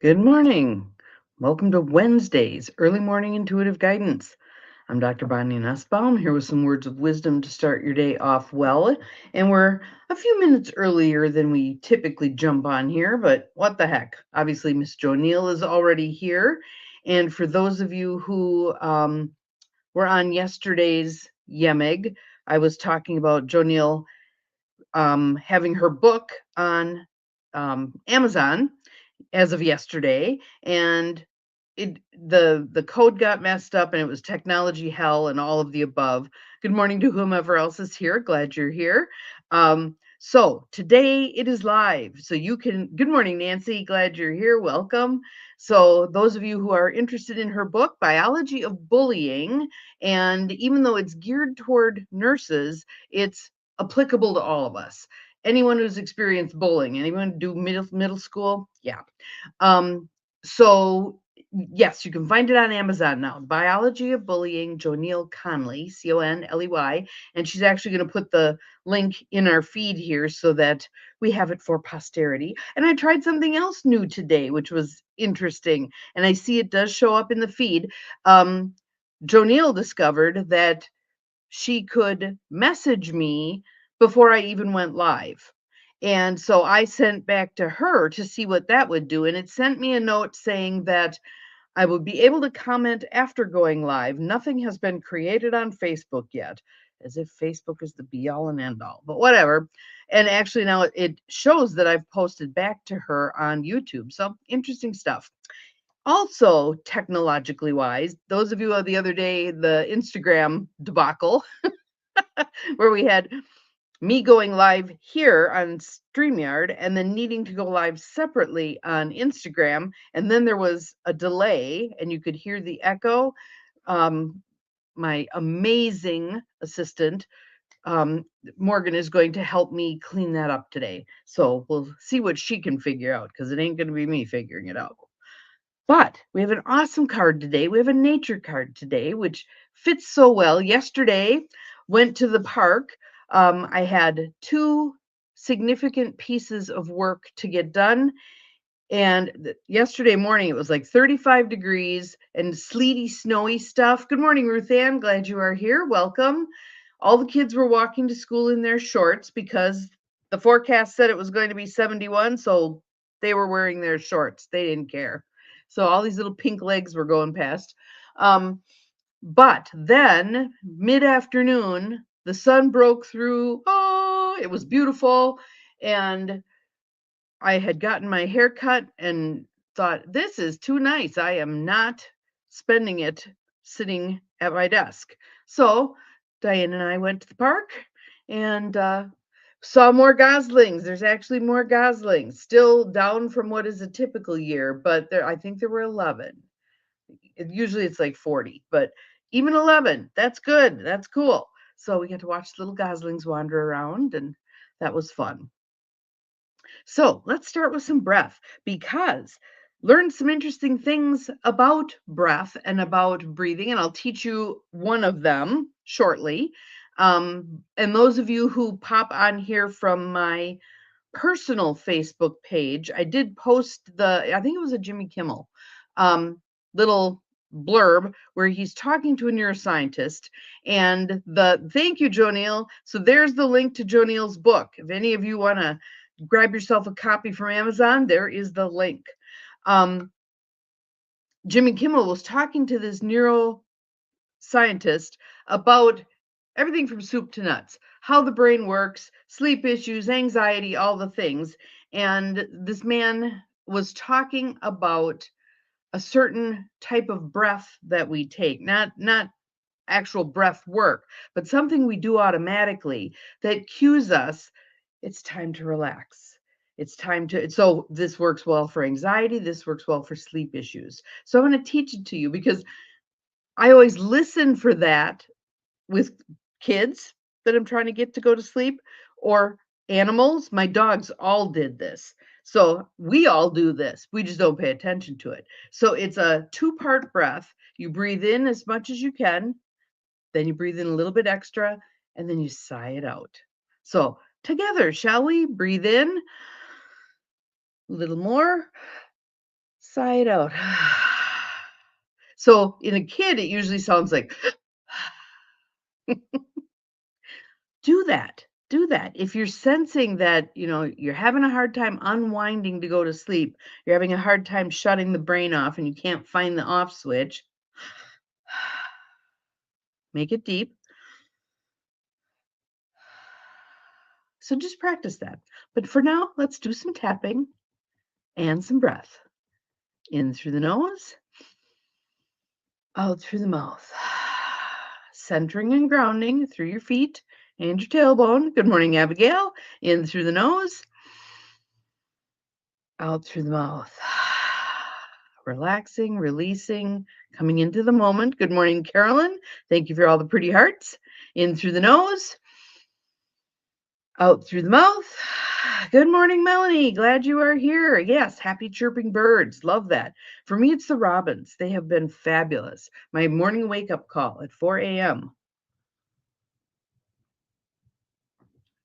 Good morning. Welcome to Wednesday's Early Morning Intuitive Guidance. I'm Dr. Bonnie Nussbaum here with some words of wisdom to start your day off well. And we're a few minutes earlier than we typically jump on here, but what the heck? Obviously, Miss Jo Neal is already here. And for those of you who were on yesterday's YEMIG, I was talking about Jo Neal having her book on Amazon as of yesterday, and the code got messed up and it was technology hell and all of the above. Good morning to whomever else is here. Glad you're here. So today it is live. So you can, good morning, Nancy. Glad you're here. Welcome. So those of you who are interested in her book, Biology of Bullying, and even though it's geared toward nurses, it's applicable to all of us. Anyone who's experienced bullying, anyone do middle school? Yeah. So yes, you can find it on Amazon now. Biology of Bullying, Jo Neal Conley, Conley, and she's actually going to put the link in our feed here so that we have it for posterity. And I tried something else new today, which was interesting, and I see it does show up in the feed. Jo Neal discovered that she could message me before I even went live. And so I sent back to her to see what that would do. And it sent me a note saying that I would be able to comment after going live. Nothing has been created on Facebook yet, as if Facebook is the be all and end all, but whatever. And actually, now it shows that I've posted back to her on YouTube. So interesting stuff. Also, technologically wise, those of you the other day, the Instagram debacle, where we had me going live here on StreamYard and then needing to go live separately on Instagram. And then there was a delay and you could hear the echo. Um, my amazing assistant, Morgan, is going to help me clean that up today. So we'll see what she can figure out because it ain't going to be me figuring it out. But we have an awesome card today. We have a nature card today, which fits so well. Yesterday, went to the park. I had two significant pieces of work to get done. And yesterday morning, it was like 35 degrees and sleety, snowy stuff. Good morning, Ruth Ann. Glad you are here. Welcome. All the kids were walking to school in their shorts because the forecast said it was going to be 71. So they were wearing their shorts. They didn't care. So all these little pink legs were going past. But then mid afternoon, the sun broke through. Oh, it was beautiful. And I had gotten my hair cut and thought, this is too nice. I am not spending it sitting at my desk. So Diane and I went to the park and saw more goslings. There's actually more goslings, still down from what is a typical year, but I think there were 11. Usually it's like 40, but even 11, that's good. That's cool. So we got to watch little goslings wander around, and that was fun. So let's start with some breath because learn some interesting things about breath and about breathing, and I'll teach you one of them shortly. And those of you who pop on here from my personal Facebook page, I did post I think it was a Jimmy Kimmel little blurb where he's talking to a neuroscientist, and thank you, Jo Neal. So there's the link to Jo Neal's book. If any of you want to grab yourself a copy from Amazon, there is the link. Jimmy Kimmel was talking to this neuroscientist about everything from soup to nuts, how the brain works, sleep issues, anxiety, all the things. And this man was talking about a certain type of breath that we take, not actual breath work, but something we do automatically that cues us it's time to relax. It's time to, so this works well for anxiety. This works well for sleep issues. So I'm going to teach it to you because I always listen for that with kids that I'm trying to get to go to sleep or animals. My dogs all did this. So we all do this. We just don't pay attention to it. So it's a two-part breath. You breathe in as much as you can, then you breathe in a little bit extra, and then you sigh it out. So together, shall we? Breathe in a little more, Sigh it out. So in a kid, it usually sounds like, do that. Do that. If you're sensing that, you're having a hard time unwinding to go to sleep, you're having a hard time shutting the brain off and you can't find the off switch, make it deep. So just practice that. But for now, let's do some tapping and some breath. In through the nose, out through the mouth. Centering and grounding through your feet and your tailbone. Good morning, Abigail. In through the nose, out through the mouth. Relaxing, releasing, coming into the moment. Good morning, Carolyn. Thank you for all the pretty hearts. In through the nose, out through the mouth. Good morning, Melanie. Glad you are here. Yes, happy chirping birds. Love that. For me, it's the robins. They have been fabulous. My morning wake-up call at 4 a.m.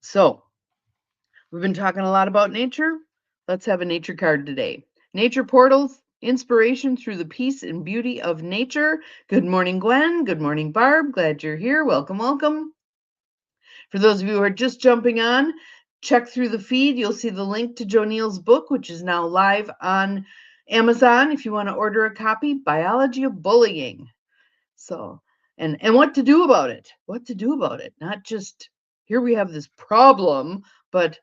So, we've been talking a lot about nature. Let's have a nature card today. Nature portals, inspiration through the peace and beauty of nature. Good morning, Gwen. Good morning, Barb. Glad you're here. Welcome, welcome. For those of you who are just jumping on, check through the feed. You'll see the link to Jonil's book, which is now live on Amazon. If you want to order a copy, Biology of Bullying. So, and what to do about it? What to do about it? Not just here we have this problem, but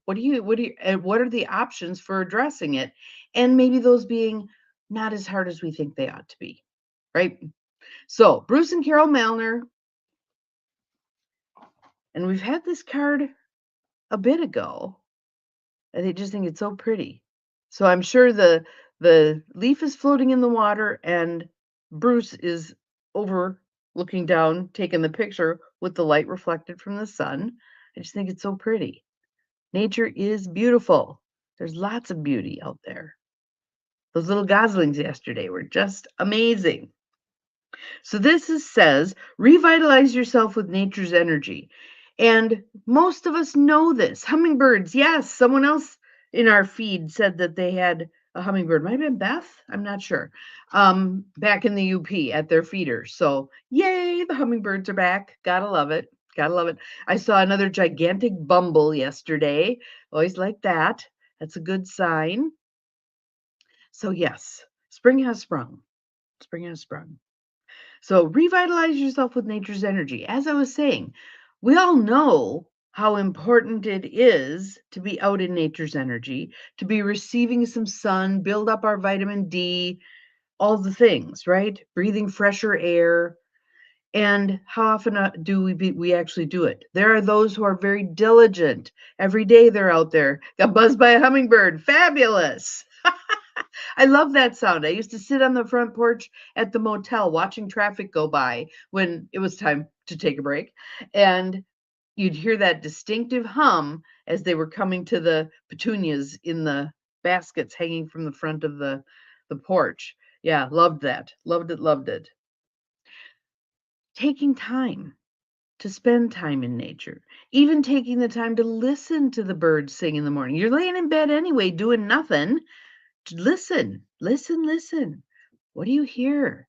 what are the options for addressing it? And maybe those being not as hard as we think they ought to be, right? So, Bruce and Carol Malnor. And we've had this card a bit ago, and I just think it's so pretty. So I'm sure the leaf is floating in the water, and Bruce is over looking down, taking the picture with the light reflected from the sun. I just think it's so pretty. Nature is beautiful. There's lots of beauty out there. Those little goslings yesterday were just amazing. So says, revitalize yourself with nature's energy. And most of us know this. Hummingbirds, yes. Someone else in our feed said that they had a hummingbird. Might have been Beth, I'm not sure. Back in the UP at their feeder. So yay, the hummingbirds are back. Gotta love it. Gotta love it. I saw another gigantic bumble yesterday. Always like that. That's a good sign. So yes, spring has sprung. Spring has sprung. So revitalize yourself with nature's energy. As I was saying, we all know how important it is to be out in nature's energy, to be receiving some sun, build up our vitamin D, all the things, right? Breathing fresher air. And how often do we actually do it? There are those who are very diligent. Every day they're out there. Got buzzed by a hummingbird. Fabulous. I love that sound. I used to sit on the front porch at the motel watching traffic go by when it was time to take a break. And you'd hear that distinctive hum as they were coming to the petunias in the baskets hanging from the front of the porch. Yeah, loved that. Loved it, loved it. Taking time to spend time in nature, even taking the time to listen to the birds sing in the morning. You're laying in bed anyway, doing nothing. Listen, listen, listen. What do you hear?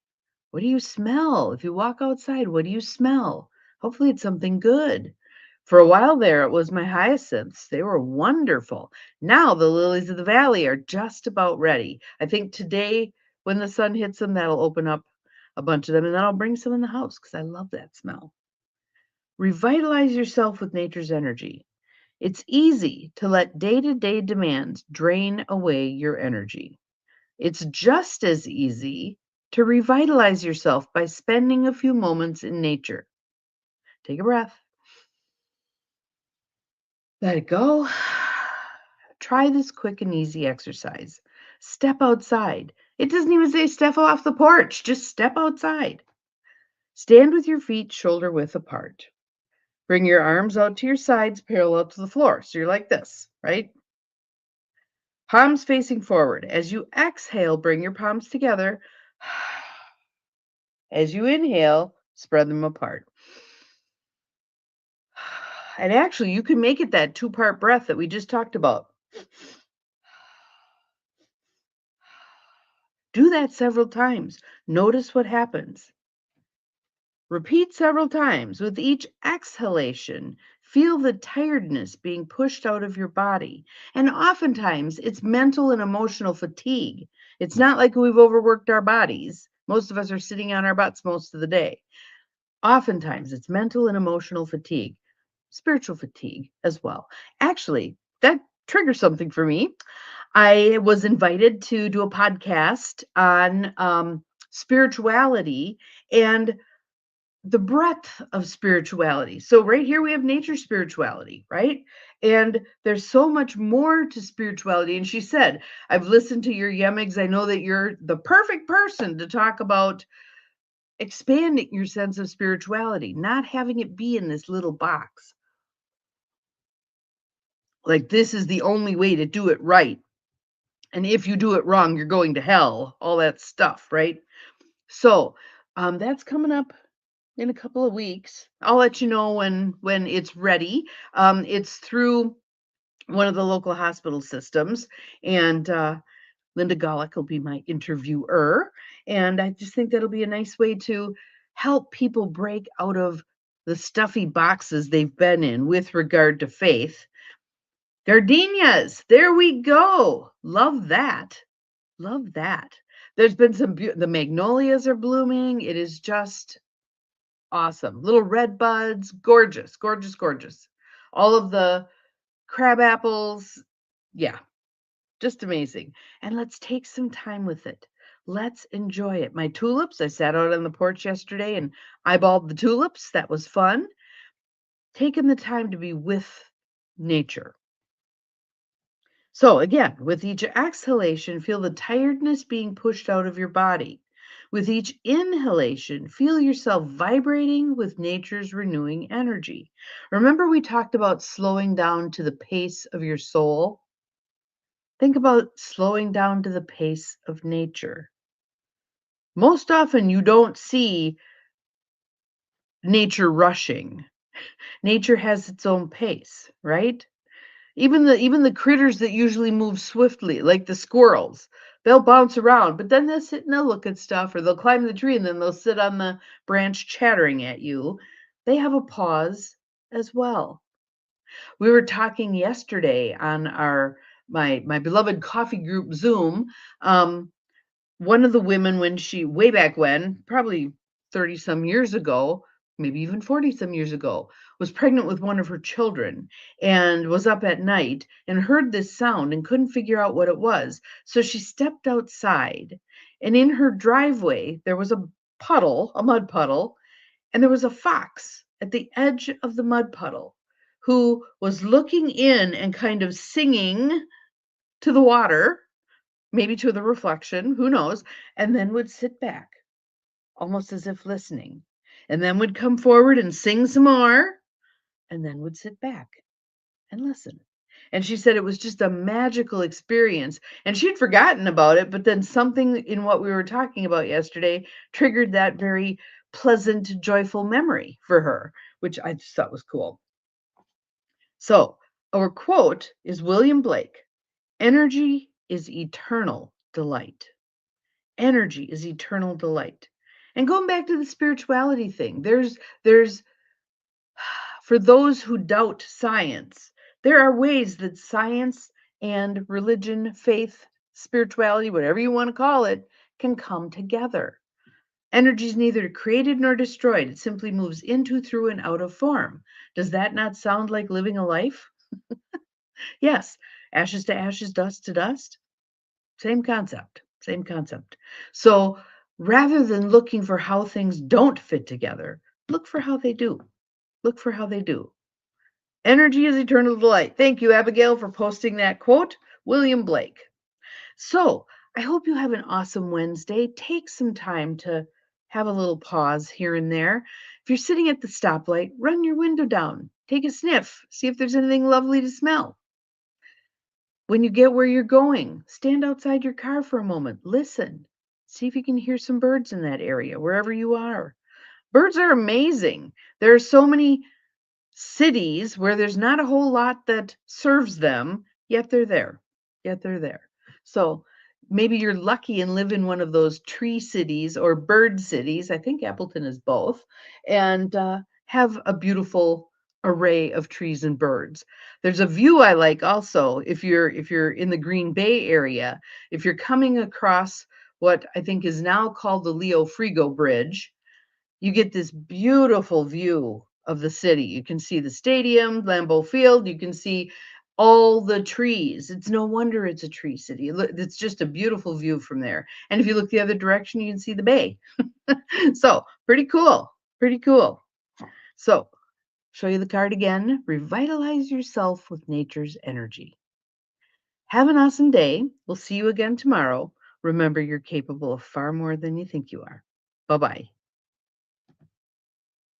What do you smell? If you walk outside, what do you smell? Hopefully it's something good. For a while there, it was my hyacinths. They were wonderful. Now the lilies of the valley are just about ready. I think today, when the sun hits them, that'll open up a bunch of them, and then I'll bring some in the house because I love that smell. Revitalize yourself with nature's energy. It's easy to let day-to-day demands drain away your energy. It's just as easy to revitalize yourself by spending a few moments in nature. Take a breath. Let it go. Try this quick and easy exercise. Step outside. It doesn't even say step off the porch, just step outside. Stand with your feet shoulder width apart. Bring your arms out to your sides parallel to the floor. So you're like this, right? Palms facing forward. As you exhale, bring your palms together. As you inhale, spread them apart. And actually, you can make it that two-part breath that we just talked about. Do that several times. Notice what happens. Repeat several times. With each exhalation, feel the tiredness being pushed out of your body. And oftentimes, it's mental and emotional fatigue. It's not like we've overworked our bodies. Most of us are sitting on our butts most of the day. Oftentimes, it's mental and emotional fatigue, spiritual fatigue as well. Actually, that triggers something for me. I was invited to do a podcast on spirituality and the breadth of spirituality. So right here we have nature spirituality, right? And there's so much more to spirituality. And she said, I've listened to your YEMIGs. I know that you're the perfect person to talk about expanding your sense of spirituality, not having it be in this little box. Like this is the only way to do it right. And if you do it wrong, you're going to hell, all that stuff, right? So that's coming up in a couple of weeks. I'll let you know when it's ready. It's through one of the local hospital systems, and Linda Golick will be my interviewer. And I just think that'll be a nice way to help people break out of the stuffy boxes they've been in with regard to faith. Gardenias, there we go. Love that. Love that. There's been the magnolias are blooming. It is just awesome. Little red buds, gorgeous, gorgeous, gorgeous. All of the crab apples, yeah, just amazing. And let's take some time with it. Let's enjoy it. My tulips, I sat out on the porch yesterday and eyeballed the tulips. That was fun. Taking the time to be with nature. So again, with each exhalation, feel the tiredness being pushed out of your body. With each inhalation, feel yourself vibrating with nature's renewing energy. Remember, we talked about slowing down to the pace of your soul? Think about slowing down to the pace of nature. Most often, you don't see nature rushing. Nature has its own pace, right? Even the critters that usually move swiftly, like the squirrels, they'll bounce around, but then they'll sit and they'll look at stuff, or they'll climb the tree and then they'll sit on the branch chattering at you. They have a pause as well. We were talking yesterday on our my beloved coffee group Zoom. One of the women, when she way back when, probably 30 some years ago, maybe even 40 some years ago, was pregnant with one of her children and was up at night and heard this sound and couldn't figure out what it was. So she stepped outside, and in her driveway there was a puddle, a mud puddle, and there was a fox at the edge of the mud puddle who was looking in and kind of singing to the water, maybe to the reflection, who knows, and then would sit back, almost as if listening, and then would come forward and sing some more, and then would sit back and listen. And she said it was just a magical experience. And she'd forgotten about it, but then something in what we were talking about yesterday triggered that very pleasant, joyful memory for her, which I just thought was cool. So, our quote is William Blake: energy is eternal delight. Energy is eternal delight. And going back to the spirituality thing, there's for those who doubt science, there are ways that science and religion, faith, spirituality, whatever you want to call it, can come together. Energy is neither created nor destroyed. It simply moves into, through, and out of form. Does that not sound like living a life? Yes. Ashes to ashes, dust to dust. Same concept. Same concept. So rather than looking for how things don't fit together, look for how they do. Look for how they do. Energy is eternal delight. Thank you, Abigail, for posting that quote. William Blake. So I hope you have an awesome Wednesday. Take some time to have a little pause here and there. If you're sitting at the stoplight, run your window down. Take a sniff. See if there's anything lovely to smell. When you get where you're going, stand outside your car for a moment. Listen. See if you can hear some birds in that area, wherever you are. Birds are amazing. There are so many cities where there's not a whole lot that serves them, yet they're there. Yet they're there. So maybe you're lucky and live in one of those tree cities or bird cities. I think Appleton is both, and have a beautiful array of trees and birds. There's a view I like also if you're in the Green Bay area, if you're coming across what I think is now called the Leo Frigo Bridge, you get this beautiful view of the city. You can see the stadium, Lambeau Field. You can see all the trees. It's no wonder it's a tree city. It's just a beautiful view from there. And if you look the other direction, you can see the bay. So pretty cool. Pretty cool. So show you the card again. Revitalize yourself with nature's energy. Have an awesome day. We'll see you again tomorrow. Remember, you're capable of far more than you think you are. Bye-bye.